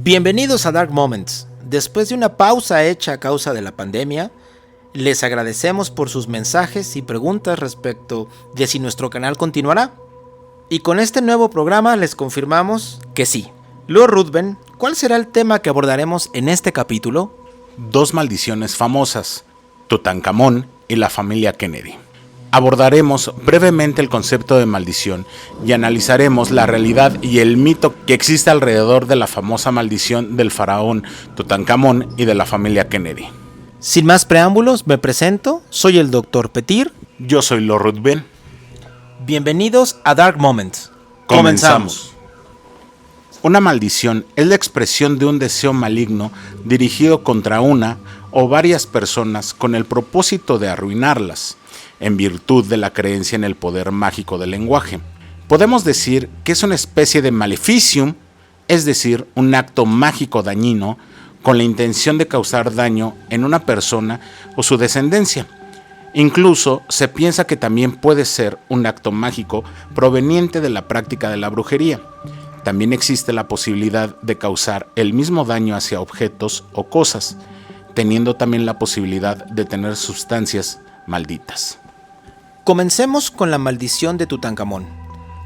Bienvenidos a Dark Moments. Después de una pausa hecha a causa de la pandemia, les agradecemos por sus mensajes y preguntas respecto de si nuestro canal continuará. Y con este nuevo programa les confirmamos que sí. Lord Ruthven, ¿cuál será el tema que abordaremos en este capítulo? Dos maldiciones famosas, Tutankamón y la familia Kennedy. Abordaremos brevemente el concepto de maldición y analizaremos la realidad y el mito que existe alrededor de la famosa maldición del faraón Tutankamón y de la familia Kennedy. Sin más preámbulos, me presento, soy el Dr. Petir. Yo soy Lord Ruthven. Bienvenidos a Dark Moments. Comenzamos. Una maldición es la expresión de un deseo maligno dirigido contra una o varias personas con el propósito de arruinarlas, en virtud de la creencia en el poder mágico del lenguaje. Podemos decir que es una especie de maleficium, es decir, un acto mágico dañino con la intención de causar daño en una persona o su descendencia. Incluso se piensa que también puede ser un acto mágico proveniente de la práctica de la brujería. También existe la posibilidad de causar el mismo daño hacia objetos o cosas, teniendo también la posibilidad de tener sustancias malditas. Comencemos con la maldición de Tutankamón.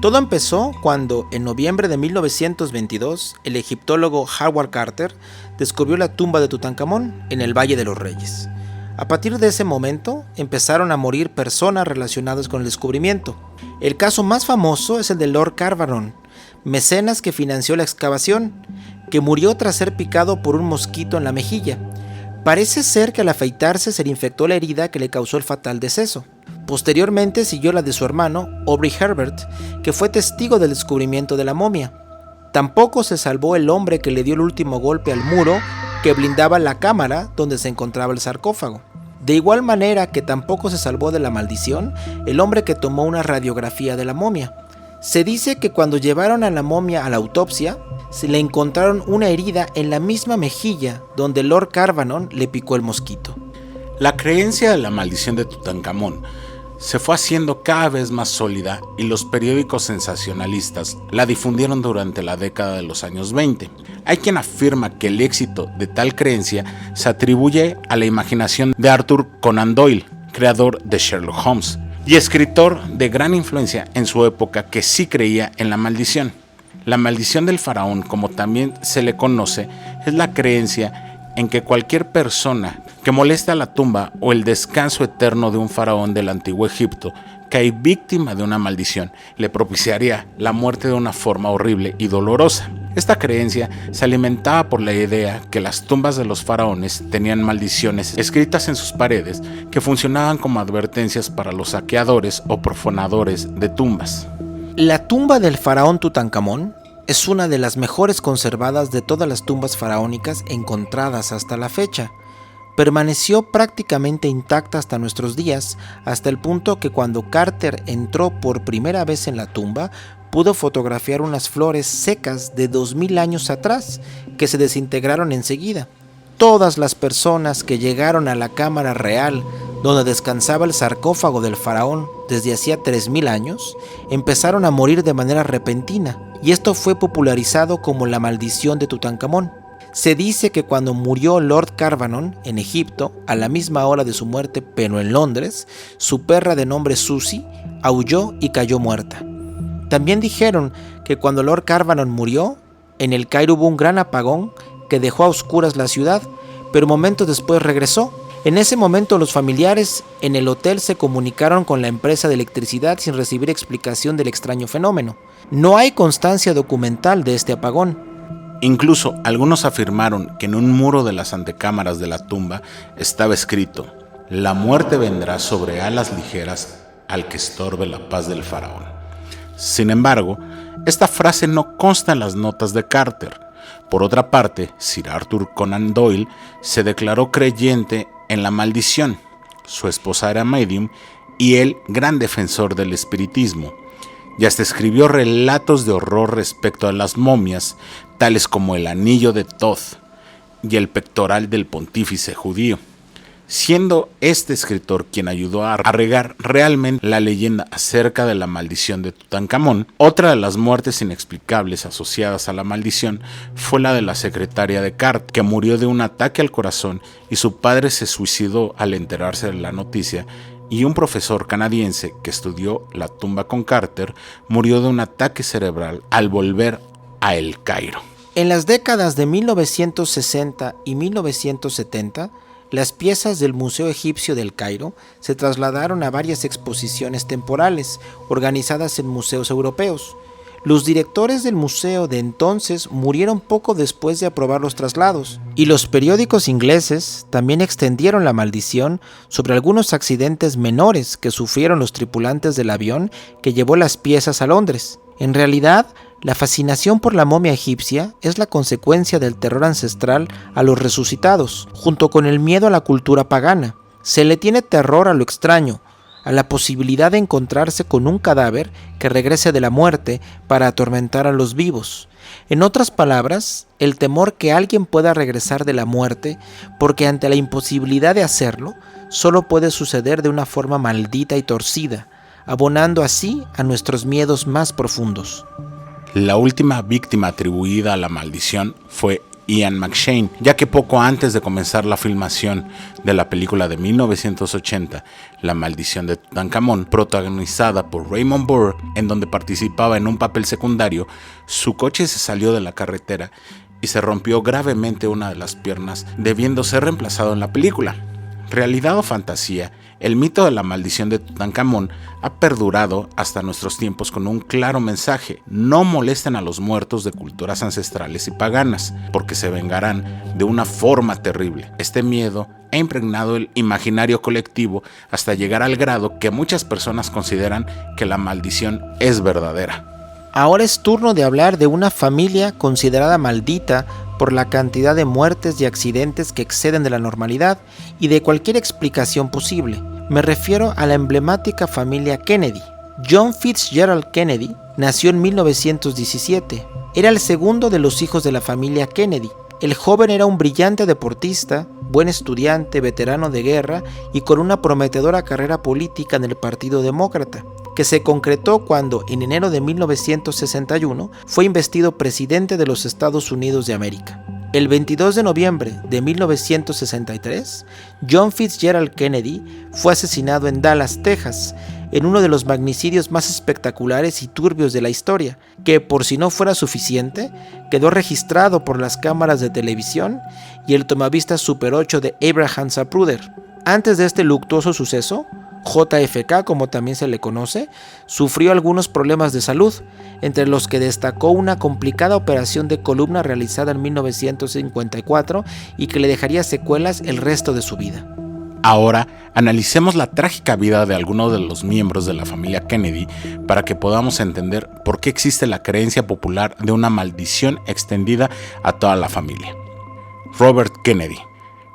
Todo empezó cuando, en noviembre de 1922, el egiptólogo Howard Carter descubrió la tumba de Tutankamón en el Valle de los Reyes. A partir de ese momento, empezaron a morir personas relacionadas con el descubrimiento. El caso más famoso es el de Lord Carnarvon, mecenas que financió la excavación, que murió tras ser picado por un mosquito en la mejilla. Parece ser que al afeitarse se le infectó la herida que le causó el fatal deceso. Posteriormente siguió la de su hermano, Aubrey Herbert, que fue testigo del descubrimiento de la momia. Tampoco se salvó el hombre que le dio el último golpe al muro que blindaba la cámara donde se encontraba el sarcófago. De igual manera que tampoco se salvó de la maldición el hombre que tomó una radiografía de la momia. Se dice que cuando llevaron a la momia a la autopsia, se le encontraron una herida en la misma mejilla donde Lord Carnarvon le picó el mosquito. La creencia de la maldición de Tutankamón se fue haciendo cada vez más sólida y los periódicos sensacionalistas la difundieron durante la década de los años 20. Hay quien afirma que el éxito de tal creencia se atribuye a la imaginación de Arthur Conan Doyle, creador de Sherlock Holmes, y escritor de gran influencia en su época que sí creía en la maldición. La maldición del faraón, como también se le conoce, es la creencia en que cualquier persona que moleste a la tumba o el descanso eterno de un faraón del antiguo Egipto cae víctima de una maldición, le propiciaría la muerte de una forma horrible y dolorosa. Esta creencia se alimentaba por la idea que las tumbas de los faraones tenían maldiciones escritas en sus paredes que funcionaban como advertencias para los saqueadores o profanadores de tumbas. La tumba del faraón Tutankamón es una de las mejores conservadas de todas las tumbas faraónicas encontradas hasta la fecha. Permaneció prácticamente intacta hasta nuestros días, hasta el punto que cuando Carter entró por primera vez en la tumba, pudo fotografiar unas flores secas de 2000 años atrás, que se desintegraron enseguida. Todas las personas que llegaron a la cámara real, donde descansaba el sarcófago del faraón desde hacía 3000 años, empezaron a morir de manera repentina, y esto fue popularizado como la maldición de Tutankamón. Se dice que cuando murió Lord Carnarvon en Egipto, a la misma hora de su muerte, pero en Londres, su perra de nombre Susie aulló y cayó muerta. También dijeron que cuando Lord Carnarvon murió, en el Cairo hubo un gran apagón que dejó a oscuras la ciudad, pero momentos después regresó. En ese momento los familiares en el hotel se comunicaron con la empresa de electricidad sin recibir explicación del extraño fenómeno. No hay constancia documental de este apagón. Incluso algunos afirmaron que en un muro de las antecámaras de la tumba estaba escrito: «La muerte vendrá sobre alas ligeras al que estorbe la paz del faraón». Sin embargo, esta frase no consta en las notas de Carter. Por otra parte, Sir Arthur Conan Doyle se declaró creyente en la maldición. Su esposa era medium y él gran defensor del espiritismo. Y hasta escribió relatos de horror respecto a las momias, tales como el anillo de Thoth y el pectoral del pontífice judío. siendo este escritor quien ayudó a regar realmente la leyenda acerca de la maldición de Tutankamón. Otra de las muertes inexplicables asociadas a la maldición fue la de la secretaria de Carter, que murió de un ataque al corazón y su padre se suicidó al enterarse de la noticia, y un profesor canadiense que estudió la tumba con Carter murió de un ataque cerebral al volver a El Cairo. En las décadas de 1960 y 1970, las piezas del Museo Egipcio del Cairo se trasladaron a varias exposiciones temporales organizadas en museos europeos. Los directores del museo de entonces murieron poco después de aprobar los traslados, y los periódicos ingleses también extendieron la maldición sobre algunos accidentes menores que sufrieron los tripulantes del avión que llevó las piezas a Londres. En realidad, la fascinación por la momia egipcia es la consecuencia del terror ancestral a los resucitados, junto con el miedo a la cultura pagana. Se le tiene terror a lo extraño, a la posibilidad de encontrarse con un cadáver que regrese de la muerte para atormentar a los vivos. En otras palabras, el temor que alguien pueda regresar de la muerte, porque ante la imposibilidad de hacerlo, solo puede suceder de una forma maldita y torcida, abonando así a nuestros miedos más profundos. La última víctima atribuida a la maldición fue Ian McShane, ya que poco antes de comenzar la filmación de la película de 1980, La maldición de Tutankamón, protagonizada por Raymond Burr, en donde participaba en un papel secundario, su coche se salió de la carretera y se rompió gravemente una de las piernas, debiendo ser reemplazado en la película. Realidad o fantasía, el mito de la maldición de Tutankamón ha perdurado hasta nuestros tiempos con un claro mensaje: no molesten a los muertos de culturas ancestrales y paganas, porque se vengarán de una forma terrible. Este miedo ha impregnado el imaginario colectivo hasta llegar al grado que muchas personas consideran que la maldición es verdadera. Ahora es turno de hablar de una familia considerada maldita por la cantidad de muertes y accidentes que exceden de la normalidad y de cualquier explicación posible. Me refiero a la emblemática familia Kennedy. John Fitzgerald Kennedy nació en 1917. Era el segundo de los hijos de la familia Kennedy. El joven era un brillante deportista, buen estudiante, veterano de guerra y con una prometedora carrera política en el Partido Demócrata, que se concretó cuando, en enero de 1961, fue investido presidente de los Estados Unidos de América. El 22 de noviembre de 1963, John Fitzgerald Kennedy fue asesinado en Dallas, Texas, en uno de los magnicidios más espectaculares y turbios de la historia, que, por si no fuera suficiente, quedó registrado por las cámaras de televisión y el tomavista Super 8 de Abraham Zapruder. Antes de este luctuoso suceso, JFK, como también se le conoce, sufrió algunos problemas de salud, entre los que destacó una complicada operación de columna realizada en 1954 y que le dejaría secuelas el resto de su vida. Ahora analicemos la trágica vida de algunos de los miembros de la familia Kennedy para que podamos entender por qué existe la creencia popular de una maldición extendida a toda la familia. Robert Kennedy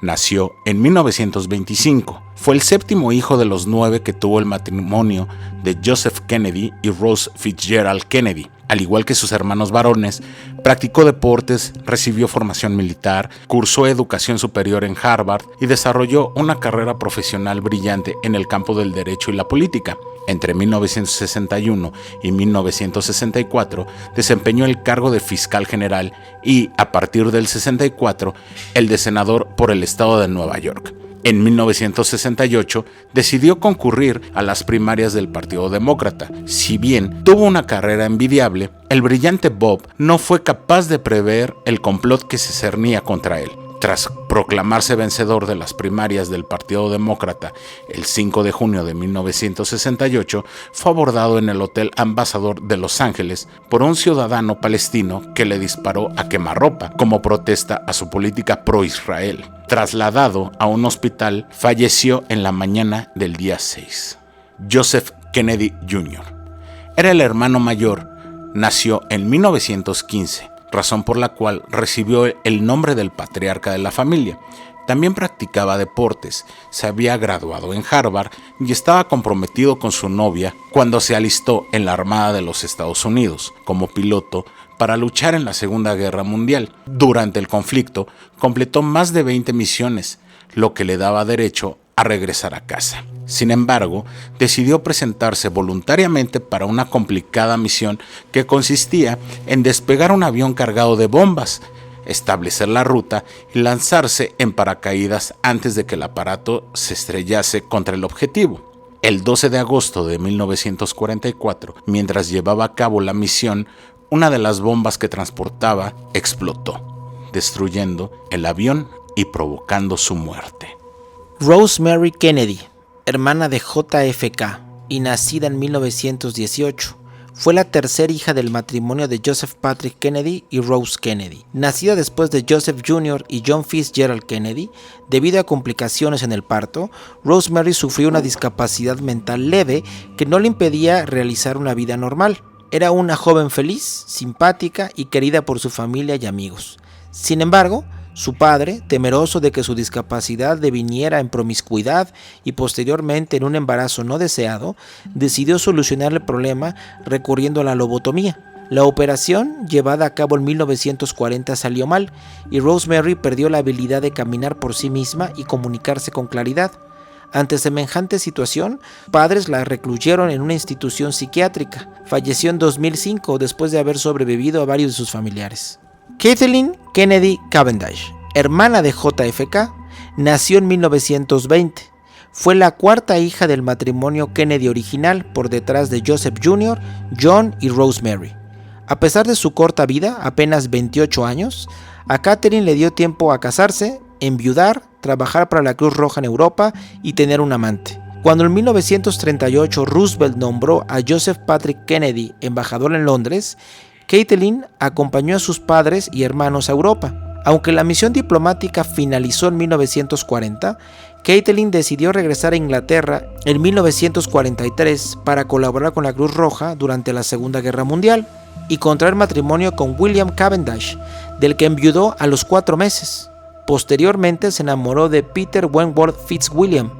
nació en 1925. Fue el séptimo hijo de los 9 que tuvo el matrimonio de Joseph Kennedy y Rose Fitzgerald Kennedy. Al igual que sus hermanos varones, practicó deportes, recibió formación militar, cursó educación superior en Harvard y desarrolló una carrera profesional brillante en el campo del derecho y la política. Entre 1961 y 1964 desempeñó el cargo de fiscal general y, a partir del 64, el de senador por el estado de Nueva York. En 1968 decidió concurrir a las primarias del Partido Demócrata. Si bien tuvo una carrera envidiable, el brillante Bob no fue capaz de prever el complot que se cernía contra él. Tras proclamarse vencedor de las primarias del Partido Demócrata el 5 de junio de 1968, fue abordado en el Hotel Ambassador de Los Ángeles por un ciudadano palestino que le disparó a quemarropa como protesta a su política pro-Israel. Trasladado a un hospital, falleció en la mañana del día 6. Joseph Kennedy Jr. era el hermano mayor, nació en 1915. Razón por la cual recibió el nombre del patriarca de la familia. También practicaba deportes, se había graduado en Harvard y estaba comprometido con su novia cuando se alistó en la Armada de los Estados Unidos como piloto para luchar en la Segunda Guerra Mundial. Durante el conflicto completó más de 20 misiones, lo que le daba derecho a regresar a casa. Sin embargo, decidió presentarse voluntariamente para una complicada misión que consistía en despegar un avión cargado de bombas, establecer la ruta y lanzarse en paracaídas antes de que el aparato se estrellase contra el objetivo. El 12 de agosto de 1944, mientras llevaba a cabo la misión, una de las bombas que transportaba explotó, destruyendo el avión y provocando su muerte. Rosemary Kennedy, hermana de JFK y nacida en 1918, fue la tercera hija del matrimonio de Joseph Patrick Kennedy y Rose Kennedy. Nacida después de Joseph Jr. y John Fitzgerald Kennedy, debido a complicaciones en el parto, Rosemary sufrió una discapacidad mental leve que no le impedía realizar una vida normal. Era una joven feliz, simpática y querida por su familia y amigos. Sin embargo, su padre, temeroso de que su discapacidad deviniera en promiscuidad y posteriormente en un embarazo no deseado, decidió solucionar el problema recurriendo a la lobotomía. La operación, llevada a cabo en 1940, salió mal y Rosemary perdió la habilidad de caminar por sí misma y comunicarse con claridad. Ante semejante situación, padres la recluyeron en una institución psiquiátrica. Falleció en 2005 después de haber sobrevivido a varios de sus familiares. Kathleen Kennedy Cavendish, hermana de JFK, nació en 1920. Fue la cuarta hija del matrimonio Kennedy original, por detrás de Joseph Jr., John y Rosemary. A pesar de su corta vida, apenas 28 años, a Katherine le dio tiempo a casarse, enviudar, trabajar para la Cruz Roja en Europa y tener un amante. Cuando en 1938 Roosevelt nombró a Joseph Patrick Kennedy embajador en Londres, Kathleen acompañó a sus padres y hermanos a Europa. Aunque la misión diplomática finalizó en 1940, Kathleen decidió regresar a Inglaterra en 1943 para colaborar con la Cruz Roja durante la Segunda Guerra Mundial y contraer matrimonio con William Cavendish, del que enviudó a los 4 meses. Posteriormente se enamoró de Peter Wentworth Fitzwilliam,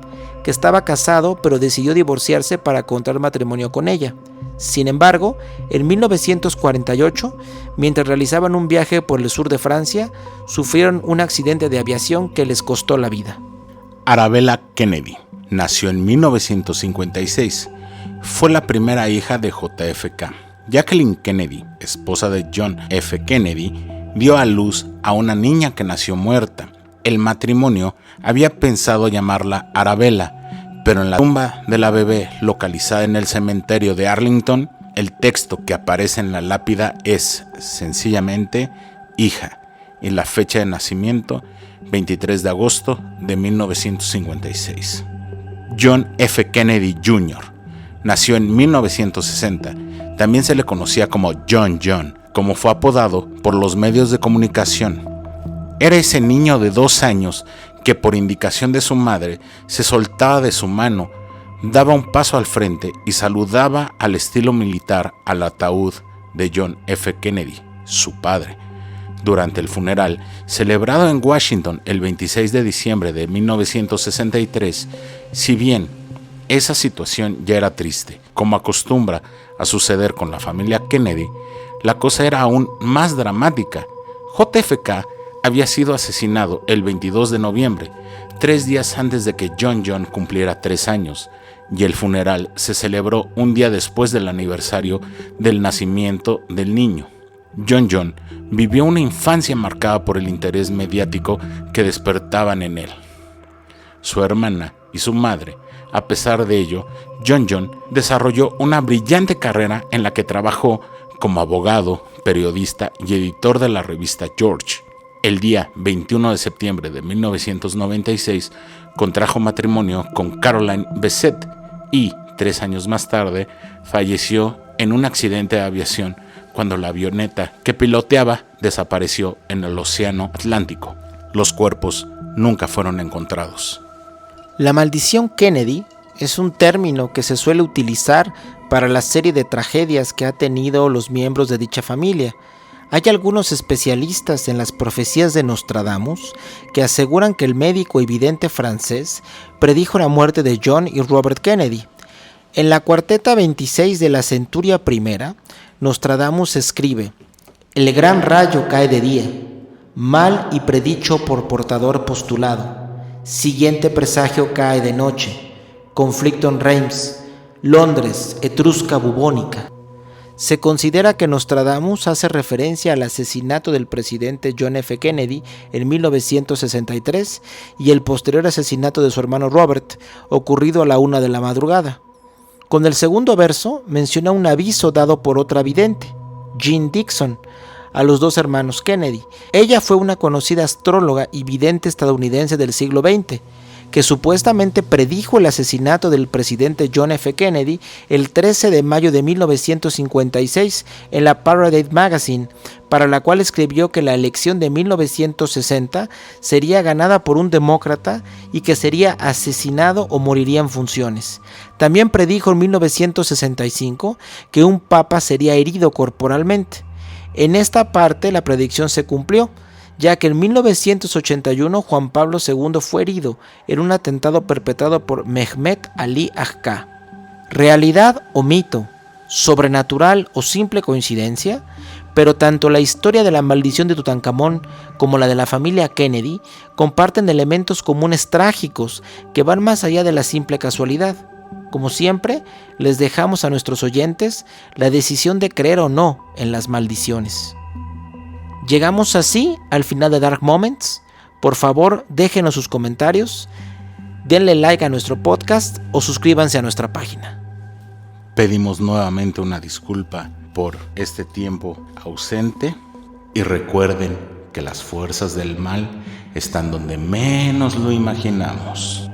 que estaba casado pero decidió divorciarse para contraer matrimonio con ella. Sin embargo, en 1948, mientras realizaban un viaje por el sur de Francia, sufrieron un accidente de aviación que les costó la vida. Arabella Kennedy nació en 1956. Fue la primera hija de JFK. Jacqueline Kennedy, esposa de John F. Kennedy, dio a luz a una niña que nació muerta. El matrimonio había pensado llamarla Arabella, pero en la tumba de la bebé localizada en el cementerio de Arlington, el texto que aparece en la lápida es sencillamente hija y la fecha de nacimiento 23 de agosto de 1956. John F. Kennedy Jr. nació en 1960. También se le conocía como John, como fue apodado por los medios de comunicación. Era ese niño de 2 años que por indicación de su madre se soltaba de su mano, daba un paso al frente y saludaba al estilo militar al ataúd de John F. Kennedy, su padre. Durante el funeral, celebrado en Washington el 26 de diciembre de 1963, si bien esa situación ya era triste, como acostumbra a suceder con la familia Kennedy, la cosa era aún más dramática. JFK había sido asesinado el 22 de noviembre, 3 días antes de que John cumpliera 3 años, y el funeral se celebró un día después del aniversario del nacimiento del niño. John vivió una infancia marcada por el interés mediático que despertaban en él. Su hermana y su madre, a pesar de ello, John desarrolló una brillante carrera en la que trabajó como abogado, periodista y editor de la revista George. El día 21 de septiembre de 1996 contrajo matrimonio con Caroline Bessette y 3 años más tarde falleció en un accidente de aviación cuando la avioneta que piloteaba desapareció en el Océano Atlántico. Los cuerpos nunca fueron encontrados. La maldición Kennedy es un término que se suele utilizar para la serie de tragedias que ha tenido los miembros de dicha familia. Hay algunos especialistas en las profecías de Nostradamus que aseguran que el médico y vidente francés predijo la muerte de John y Robert Kennedy. En la cuarteta 26 de la Centuria I, Nostradamus escribe: «El gran rayo cae de día, mal y predicho por portador postulado. Siguiente presagio cae de noche. Conflicto en Reims. Londres, Etrusca bubónica. Se considera que Nostradamus hace referencia al asesinato del presidente John F. Kennedy en 1963 y el posterior asesinato de su hermano Robert, ocurrido a la 1 de la madrugada. Con el segundo verso menciona un aviso dado por otra vidente, Jean Dixon, a los dos hermanos Kennedy. Ella fue una conocida astróloga y vidente estadounidense del siglo XX, que supuestamente predijo el asesinato del presidente John F. Kennedy el 13 de mayo de 1956 en la Paradise Magazine, para la cual escribió que la elección de 1960 sería ganada por un demócrata y que sería asesinado o moriría en funciones. También predijo en 1965 que un papa sería herido corporalmente. En esta parte la predicción se cumplió, ya que en 1981 Juan Pablo II fue herido en un atentado perpetrado por Mehmet Ali Agca. ¿Realidad o mito? ¿Sobrenatural o simple coincidencia? Pero tanto la historia de la maldición de Tutankamón como la de la familia Kennedy comparten elementos comunes trágicos que van más allá de la simple casualidad. Como siempre, les dejamos a nuestros oyentes la decisión de creer o no en las maldiciones. Llegamos así al final de Dark Moments. Por favor, déjenos sus comentarios, denle like a nuestro podcast o suscríbanse a nuestra página. Pedimos nuevamente una disculpa por este tiempo ausente y recuerden que las fuerzas del mal están donde menos lo imaginamos.